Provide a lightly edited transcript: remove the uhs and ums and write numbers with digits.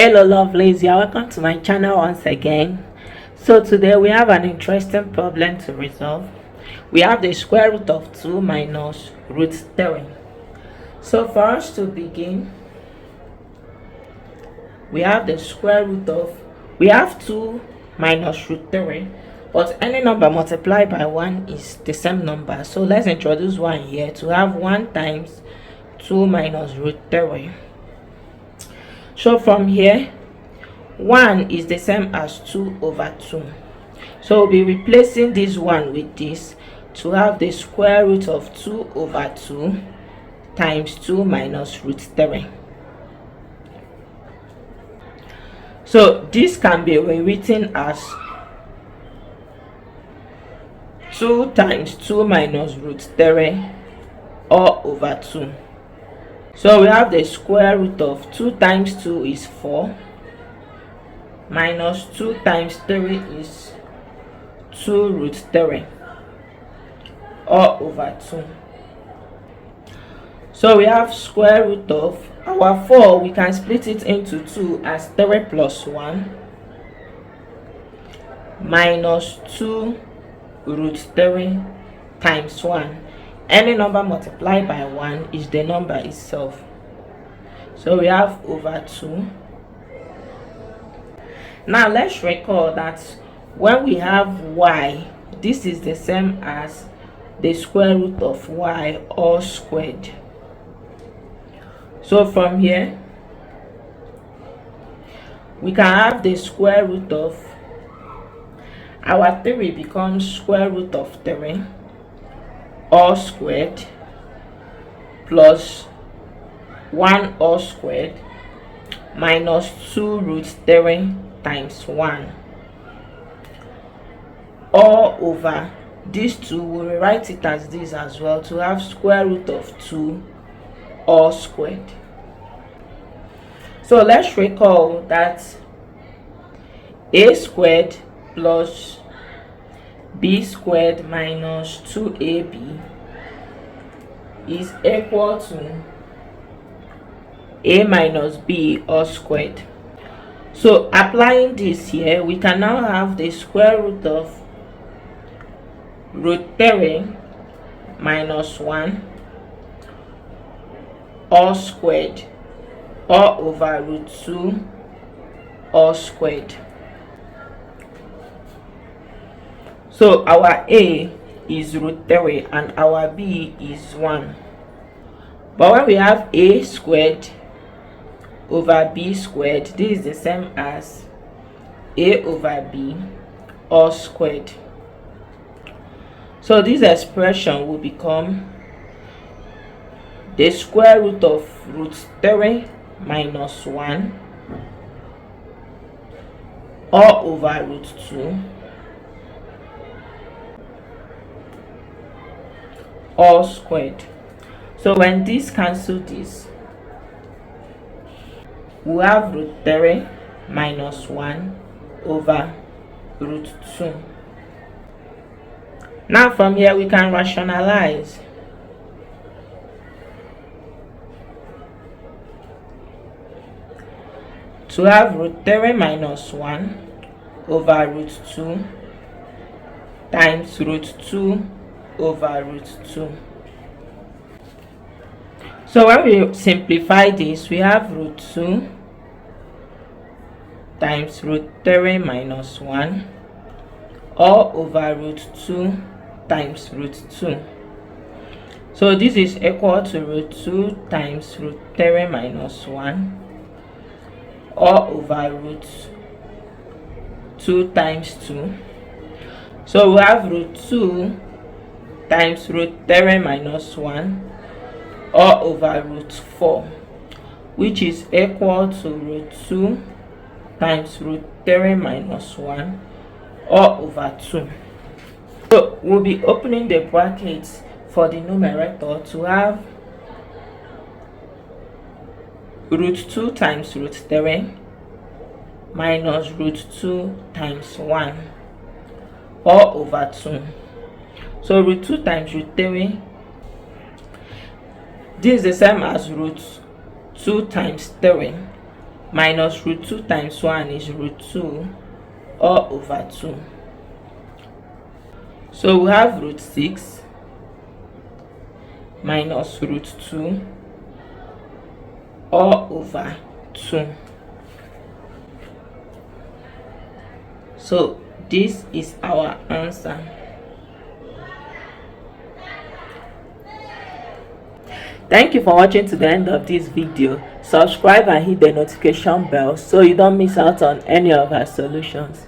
Hello lovelies, you're welcome to my channel once again. So today we have an interesting problem to resolve. We have the square root of 2 minus root 3. So for us to begin, we have the square root of, we have 2 minus root 3, but any number multiplied by 1 is the same number. So let's introduce 1 here to have 1 times 2 minus root 3. So from here, 1 is the same as 2 over 2. So we'll be replacing this 1 with this to have the square root of 2 over 2 times 2 minus root 3. So this can be rewritten as 2 times 2 minus root 3 all over 2. So we have the square root of 2 times 2 is 4, minus 2 times 3 is 2 root 3, all over 2. So we have square root of our 4, we can split it into 2 as 3 plus 1, minus 2 root 3 times 1. Any number multiplied by 1 is the number itself. So we have over 2. Now let's recall that when we have y, this is the same as the square root of y all squared. So from here, we can have the square root of our 3 becomes square root of 3 all squared plus 1 all squared minus 2 root 3 times 1 all over these 2. We'll rewrite it as this as well to have square root of 2 all squared. So let's recall that a squared plus b squared minus 2ab is equal to a minus b all squared. So applying this here, we can now have the square root of root 3 minus 1 all squared all over root 2 all squared. So our a is root 3 and our b is 1. But when we have a squared over b squared, this is the same as a over b all squared. So this expression will become the square root of root 3 minus 1 all over root 2 all squared. So when this cancel this, we have root 3 minus 1 over root 2. Now from here we can rationalize. To have root 3 minus 1 over root 2 times root 2 over root 2. So when we simplify this, we have root 2 times root 3 minus 1 all over root 2 times root 2. So this is equal to root 2 times root 3 minus 1 all over root 2 times 2. So we have root 2 times root 3 minus 1 all over root 4, which is equal to root 2 times root 3 minus 1 all over 2. So we'll be opening the brackets for the numerator to have root 2 times root 3 minus root 2 times 1 all over 2. So root 2 times root 3, this is the same as root 2 times 3 minus root 2 times 1 is root 2 all over 2. So we have root 6 minus root 2 all over 2. So this is our answer. Thank you for watching to the end of this video. Subscribe and hit the notification bell so you don't miss out on any of our solutions.